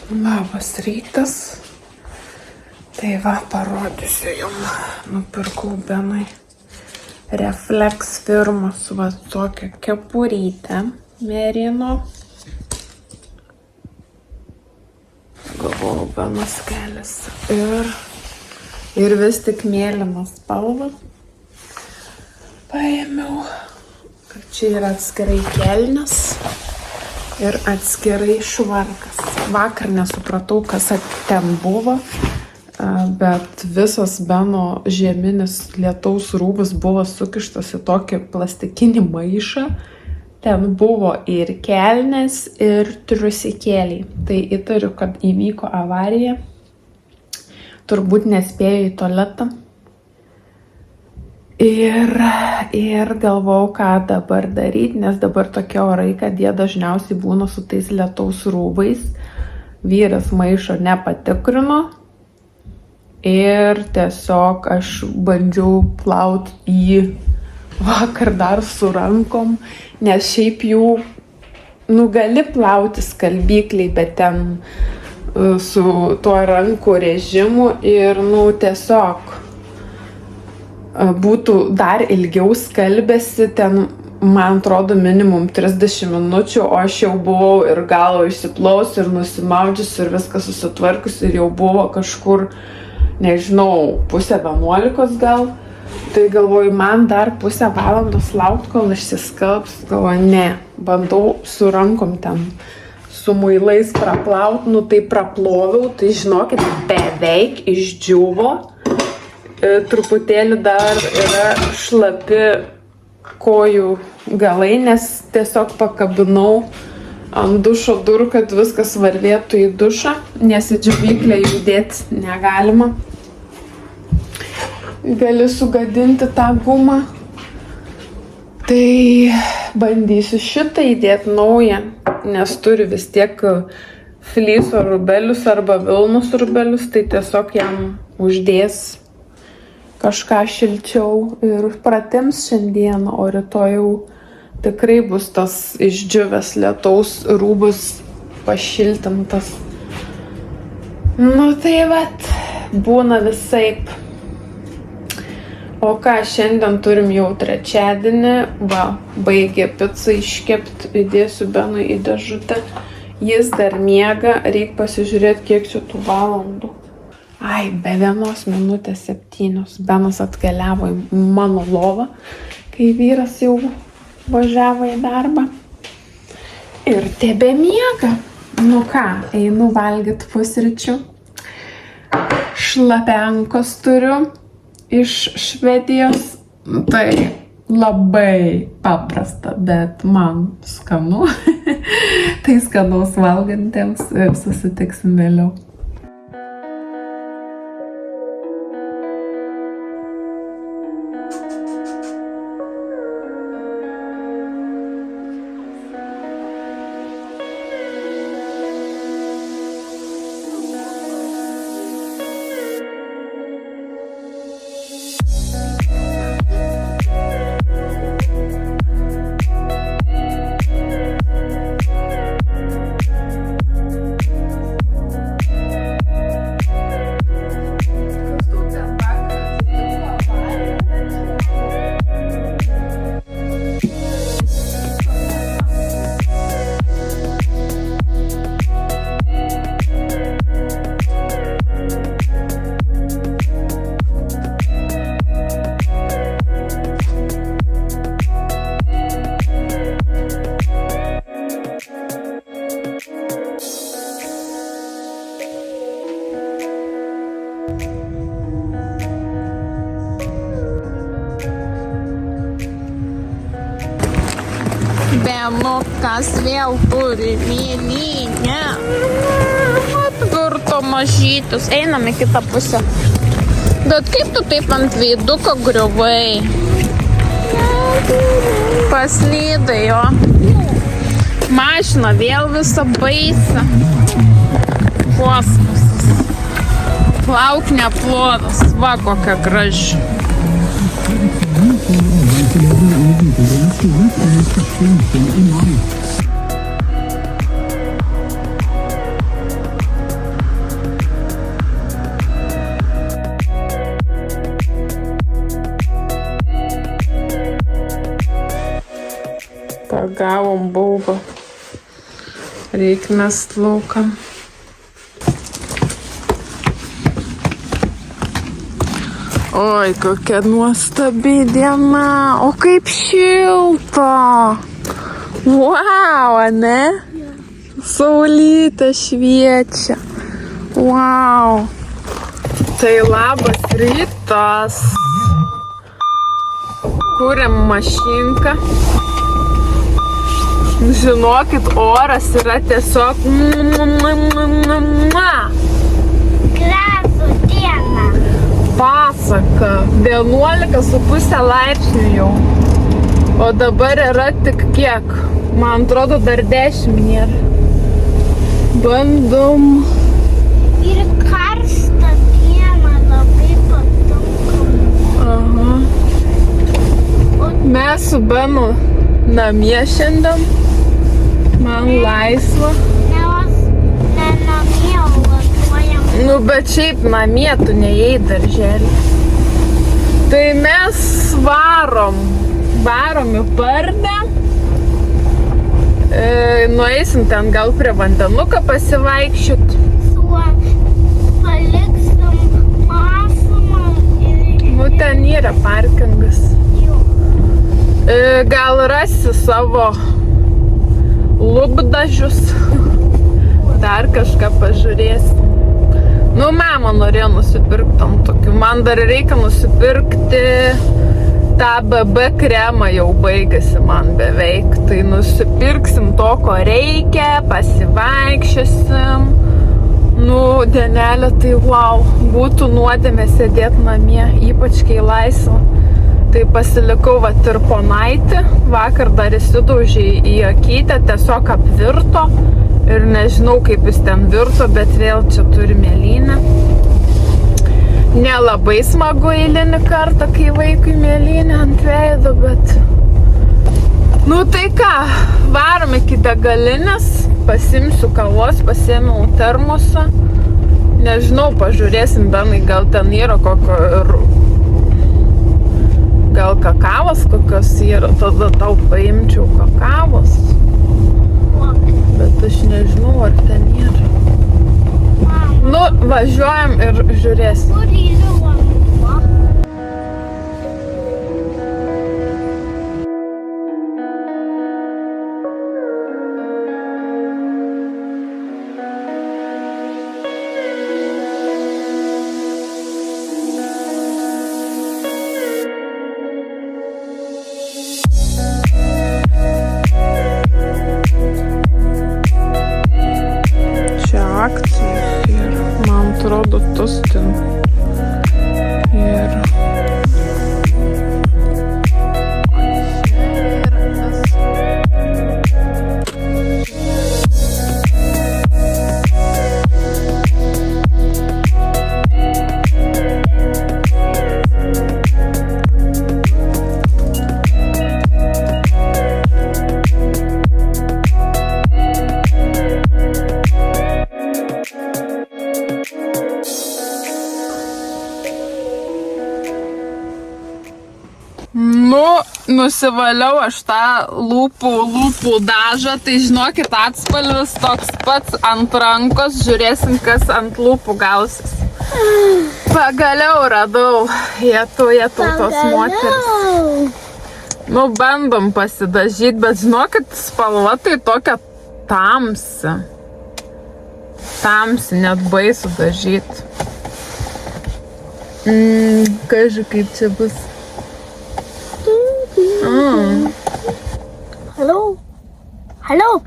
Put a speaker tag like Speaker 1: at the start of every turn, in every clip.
Speaker 1: Labas rytas. Tai va, parodysiu jums. Nupirkau Benui Reflex firmos va tokią kepurytę merino. Galvojau, Benas keliasi. Ir vis tik mėlyną spalvą paėmiau. Čia yra atskirai kelnes ir atskirai švarkas. Vakar nesupratau, kas ten buvo, bet visas Beno žieminis lietaus rūbas buvo sukištas į tokį plastikinį maišą. Ten buvo ir kelnes, ir triusikėliai. Tai įtariu, kad įvyko avarija. Turbūt nespėjo į tualetą. Ir galvojau, ką dabar daryti, nes dabar tokie orai, kad jie dažniausiai būna su tais lietaus rūbais. Vyras maišo nepatikrino ir tiesiog aš bandžiau plauti jį vakar dar su rankom, nes šiaip jų, gali plauti skalbykliai, bet ten su tuo rankų režimu ir, tiesiog būtų dar ilgiau skalbėsi, ten, man atrodo, minimum 30 minučių, o aš jau buvau ir galvo išsiplaus, ir nusimaudžius, ir viskas susitvarkus, ir jau buvo kažkur, nežinau, 10:30 gal. Tai galvoju, man dar pusę valandos laukti, kol išsiskalbs. Galvoju, ne, bandau su rankom ten, su muilais praplauti, tai praploviau, tai žinokit, beveik išdžiuvo. Truputėlį dar yra šlapi kojų galai, nes tiesiog pakabinau ant dušo durų, kad viskas varvėtų į dušą, nes į džiovyklę judėti negalima. Gali sugadinti tą gumą. Tai bandysiu šitą įdėti naują, nes turi vis tiek flyso rubelius arba vilnos rubelius, tai tiesiog jam uždės kažką šilčiau ir pratims šiandieną, o rytoj jau tikrai bus tas išdžiuvęs lietaus rūbas pašiltintas. Tai vat, būna visaip. O ką, šiandien turim jau trečiadienį, baigė pizzą iškepti, įdėsiu Benui į dėžutę. Jis dar miega, reik pasižiūrėti, kiek čia tų valandų. Be 1:07 Benas atkeliavo į mano lovą, kai vyras jau važiavo į darbą. Ir tebe miega. Ką, einu valgyti pusryčių. Šlapenkos turiu iš Švedijos. Tai labai paprasta, bet man skanu. Tai skanaus valgantiems ir susitiksim vėliau. Benukas vėl turi mėlynę. Atvirto mažytis. Einam į kitą pusę. Bet kaip tu taip ant veiduko griuvai? Paslydai jo. Mašina vėl visą baisą. Kosmosas. Plauk neplotas. Va kokia graži. Gavom baubą. Reik mest laukan. Oi, kokia nuostabi diena. O kaip šilta. Wow, ne? Saulytė šviečia. Wow. Tai labas rytas. Kuriam mašinką. Žinokit, oras yra tiesiog
Speaker 2: Gražų dieną.
Speaker 1: pasaka. 11,5 laipsnių jau. O dabar yra tik kiek? Man atrodo, dar 10 nėra. Bandom.
Speaker 2: Ir karštą dieną labai patinka.
Speaker 1: Aha. Mes su Benu namie šiandien. Man laisva.
Speaker 2: Ne namie, o važiuojam.
Speaker 1: Nu, bet šiaip namie tu neėjai darželį. Tai mes varom į Bardę. Nueisim ten gal prie vandenuką pasivaikščiot.
Speaker 2: Paliksim mašimą ir...
Speaker 1: Nu, ten yra parkingas. Gal rasi savo lūpdažius. Dar kažką pažiūrėsim. Nu, mama norėjo nusipirkti tam tokių. Man dar reikia nusipirkti tą BB kremą, jau baigėsi man beveik. Tai nusipirksim to, ko reikia, pasivaikščiosim. Nu, dienelė, tai wow, būtų nuodėmė sėdėti namie, ypač kai laisva. Tai pasilikau vat ir ponaitį. Vakar dar įsidaužė į akytę, tiesiog apvirto. Ir nežinau, kaip jis ten virto, bet vėl čia turi mėlynę. Nelabai smagu eilinį kartą, kai vaikui mėlynė ant veido, bet... Nu tai ką, varom iki degalinės, pasimsiu kavos, pasiėmiau termosą. Nežinau, pažiūrėsim, Benai, gal ten yra kokio ir... Gal kakavos kokios yra, tada tau paimčiau kakavos. Bet aš nežinau, ar ten yra. Nu, važiuojam ir žiūrėsim.
Speaker 2: Kur yra vanduo?
Speaker 1: Akcijos ir man atrodo Tustin ir nusivaliau aš tą lūpų dažą, tai žinokit, atspalvis toks pats ant rankos, žiūrėsim, kas ant lūpų gausis. Pagaliau radau, jėtų tos moteris. Nu, bandom pasidažyti, bet žinokit, spalva tai tokia tamsi. Tamsi, net baisu dažyti. Kažkai, kaip čia bus.
Speaker 2: Halo.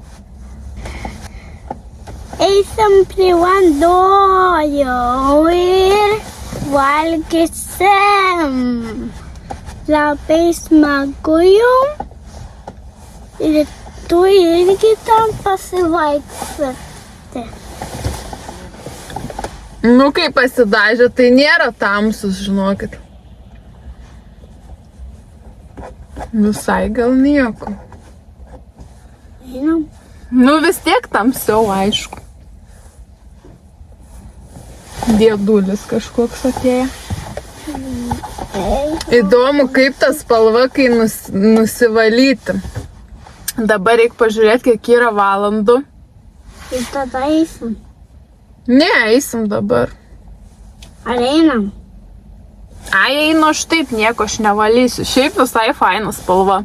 Speaker 2: Eisim prie vandojų ir valgysim. Labai smagu jum. Ir tu irgi tam pasivaikščioti.
Speaker 1: Nu, kai pasidažė, tai nėra tamsus, žinokit. Visai gal nieko.
Speaker 2: Žinom.
Speaker 1: Nu, vis tiek tamsiau, aišku. Diedulis kažkoks atėjo. Įdomu, kaip ta spalva, kai nusivalyti. Dabar reikia pažiūrėti, kiek yra valandų.
Speaker 2: Ir tada eisim.
Speaker 1: Ne, eisim dabar.
Speaker 2: Ar einam?
Speaker 1: Ai, einu aš taip, nieko aš nevalysiu. Šiaip visai faina spalva.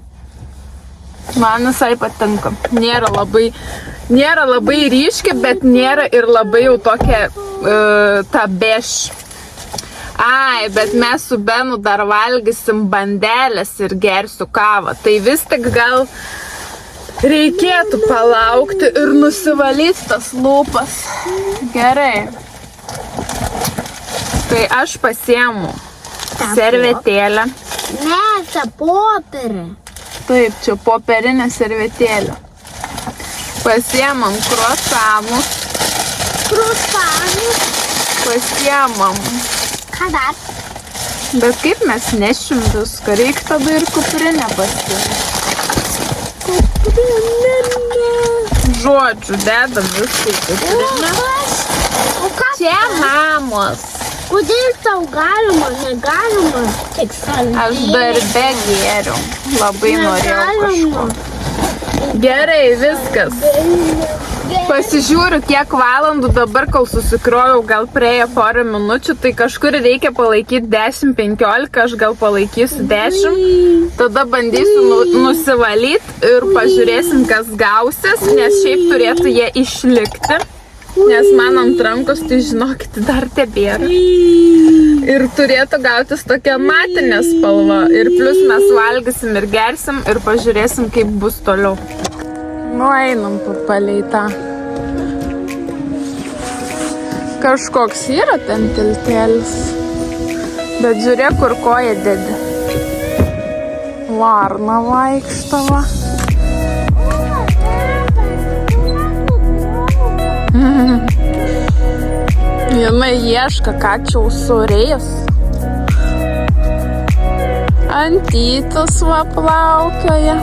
Speaker 1: Man visai patinka. Nėra labai ryški, bet nėra ir labai jau tokia ta beš. Ai, bet mes su Benu dar valgysim bandelės ir gersiu kavą. Tai vis tik gal reikėtų palaukti ir nusivalyti tas lūpas. Gerai. Tai aš pasiemu servetėlę.
Speaker 2: Ne, čia popierė.
Speaker 1: Taip, čia popierinė servetėlė. Pasiemam kruasanus.
Speaker 2: Kruasanus.
Speaker 1: Pasiemam.
Speaker 2: Ką dar?
Speaker 1: Bet kaip mes nešim viską, reikia tada ir kuprinę pasiimti. Žodžiu, dedam viską į kuprinę.
Speaker 2: O ką?
Speaker 1: Čia mamos.
Speaker 2: Kodėl tau galima, negalima? Tik saldienį.
Speaker 1: Aš darbe gėriau. Labai norėjau kažko. Gerai, viskas. Pasižiūriu, kiek valandų dabar, kol susikrovau, gal praėjo porą minučių, tai kažkur reikia palaikyti 10-15, aš gal palaikysiu 10, tada bandysiu nusivalyti ir pažiūrėsim, kas gausis, nes šiaip turėtų jie išlikti, nes man ant rankos, tai žinokit, dar tebėra. Ir turėtų gautis tokia matinė spalva, ir plus mes valgysim ir gersim ir pažiūrėsim, kaip bus toliau. Nu, einam palei tą. Kažkoks yra ten tiltelis. Bet žiūrėk, kur koja dedi. Varna vaikštava. Jinai ieška, ką čia užsurės. Antytas va plaukioja.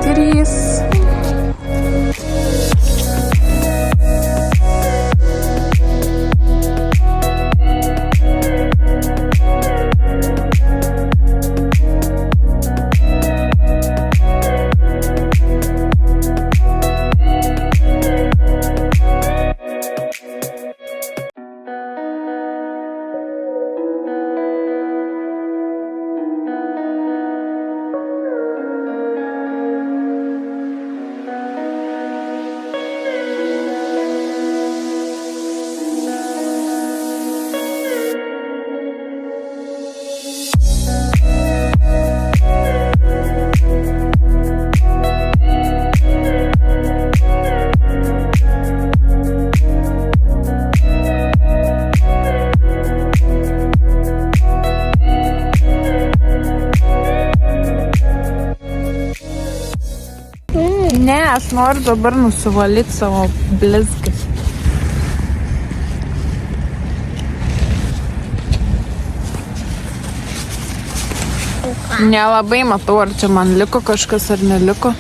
Speaker 1: 3. Ne, aš noriu dabar nusivalyti savo blizgį. Nelabai matau, ar čia man liko kažkas ar neliko.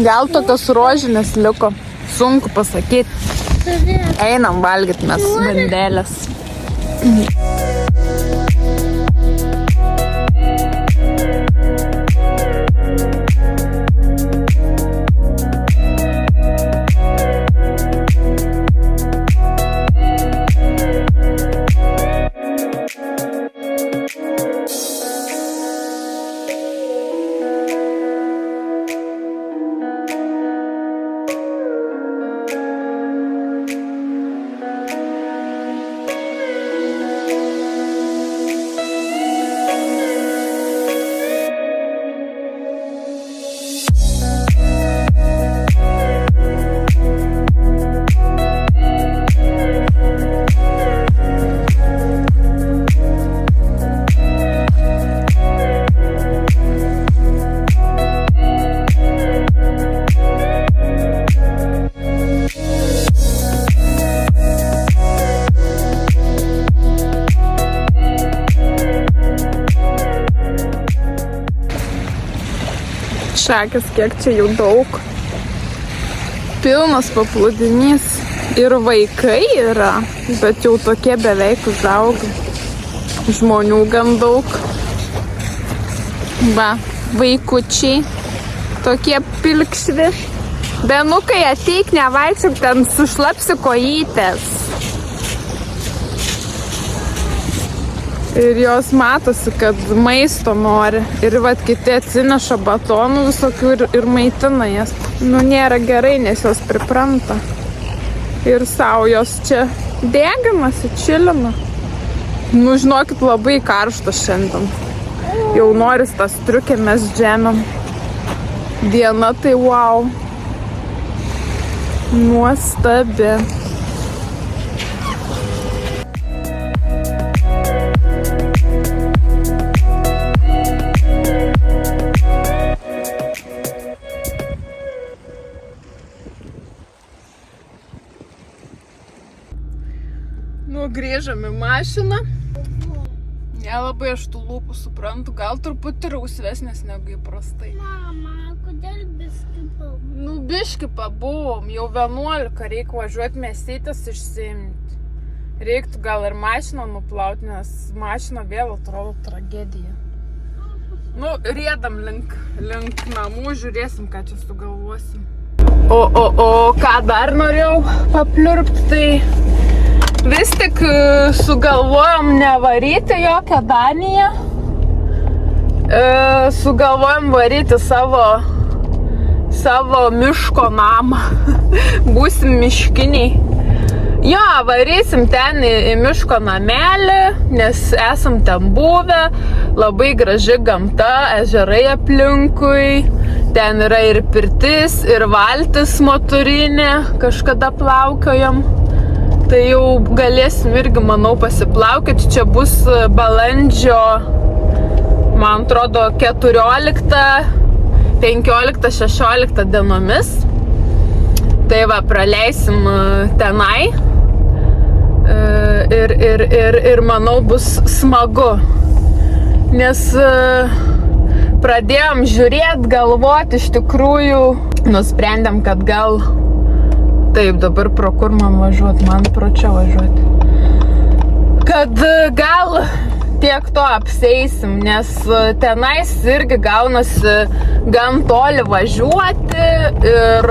Speaker 1: Gal tokios rožinės liko. Sunku pasakyti. Einam valgyti mes bandelės. Šakės, kiek čia jų daug. Pilnas paplūdinys. Ir vaikai yra, bet jau tokie beveik užauga. Žmonių gan daug. Va, vaikučiai. Tokie pilkšvi. Benukai, ateik, nevaikščiok, ten sušlapsi kojytės. Ir jos matosi, kad maisto nori. Ir vat kiti atsineša batonų visokių ir maitina jas. Nu, nėra gerai, nes jos pripranta. Ir savo jos čia deginasi, čilina. Nu, žinokit, labai karštas šiandien. Jau noris tas striukė, mes džemiam. Diena tai wow. Nuostabi. Nu, grįžam į mašiną. Nelabai aš tų lūpų suprantu, gal truputį rausvesnės negu įprastai.
Speaker 2: Mama, kodėl biški pabuvom?
Speaker 1: Nu, biški pabuvom, jau 11, reikia važiuoti mėsytės išsiimti. Reiktų gal ir mašiną nuplauti, nes mašina vėl atrodo tragedija. Nu, riedam link namų, žiūrėsim, ką čia sugalvosim. O ką dar norėjau papliurpti, tai vis tik sugalvojom nevaryti jokią Daniją. Sugalvojom varyti savo miško namą. Būsim miškiniai. Jo, varysim ten į miško namelį, nes esam ten buvę. Labai graži gamta, ežerai aplinkui. Ten yra ir pirtis, ir valtis motorinė. Kažkada plaukiojom. Tai jau galėsim irgi, manau, pasiplaukėti. Čia bus balandžio, man atrodo, 14, 15, 16 dienomis. Tai va, praleisim tenai. Ir manau, bus smagu. Nes pradėjom žiūrėti, galvoti, iš tikrųjų nusprendėm, kad gal taip, dabar pro kur man važiuoti, man pro čia važiuoti. Kad gal tiek to apseisim, nes tenais irgi gaunasi gan toli važiuoti ir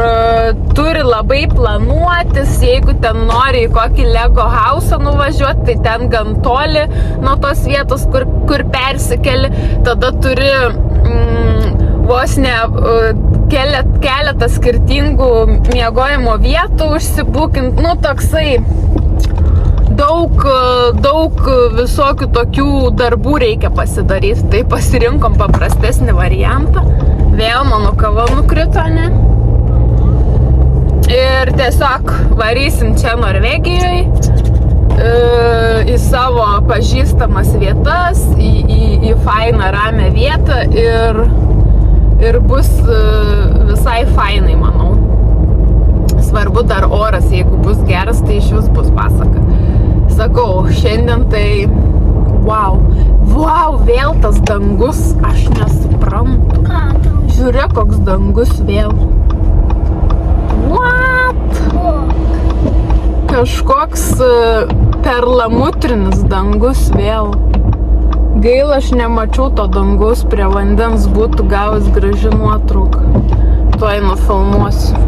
Speaker 1: turi labai planuotis, jeigu ten nori į kokį Lego hausą nuvažiuoti, tai ten gan toli nuo tos vietos, kur persikeli, tada turi vos ne keletą skirtingų miegojimo vietų užsibukint, nu toksai daug visokių tokių darbų reikia pasidaryti, tai pasirinkom paprastesnį variantą. Vėl mano kava nukrito, ne? Ir tiesiog varysim čia Norvegijoje į savo pažįstamas vietas, į fainą ramią vietą ir bus visai fainai, manau. Svarbu dar oras, jeigu bus geras, tai iš vis bus pasaka. Sakau, šiandien tai wow, vėl tas dangus, aš nesuprantu. Žiūrėk, koks dangus vėl. What? Kažkoks perlamutrinis dangus vėl. Gaila, aš nemačiau to dangus prie vandens, būtų gavus graži nuotrauka. Tuoj nufilmuosiu.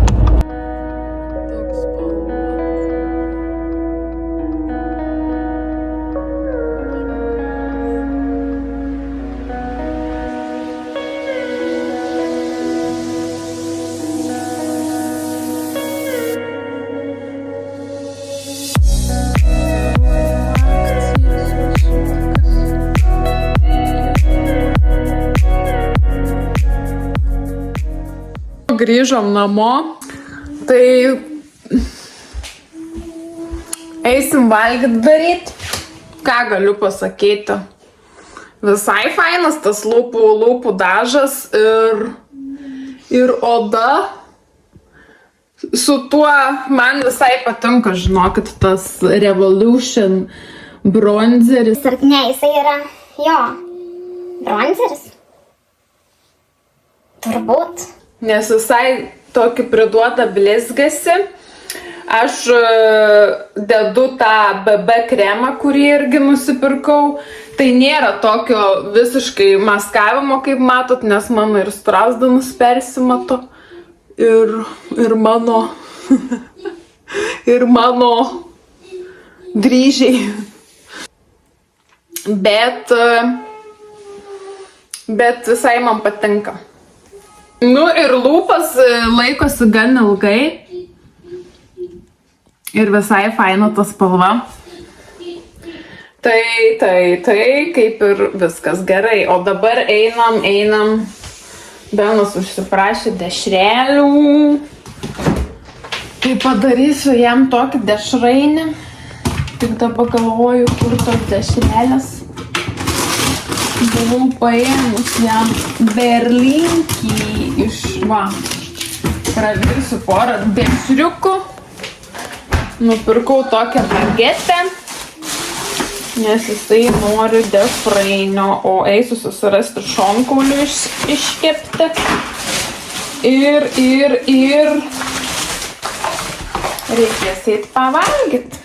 Speaker 1: Grįžom namo, tai eisim valgyti daryti. Ką galiu pasakyti? Visai fainas tas lūpų dažas ir oda. Su tuo man visai patinka, žinokit, tas Revolution bronzeris.
Speaker 2: Ar ne, jisai yra, jo, bronzeris? Turbūt.
Speaker 1: Nes visai tokį priduoda blizgasi. Aš dedu tą BB kremą, kurį irgi nusipirkau. Tai nėra tokio visiškai maskavimo, kaip matot, nes mano ir strazdonus persimato. Ir mano... ir mano dryžiai. Bet visai man patinka. Nu ir lūpas laikosi gan ilgai. Ir visai faina ta spalva. Tai, kaip ir viskas gerai. O dabar einam. Benas užsiprašė dešrelių. Tai padarysiu jam tokį dešrainį. Tik dabar galvoju, kur tos dešrelės. Buvau paėmus jam berlinkį iš pravirsiu porą dešriukų. Nupirkau tokią bagetę. Nes jisai nori dešrainio, o eisiu susirasti šonkaulių iškepti. Ir reikės eit pavalgyti.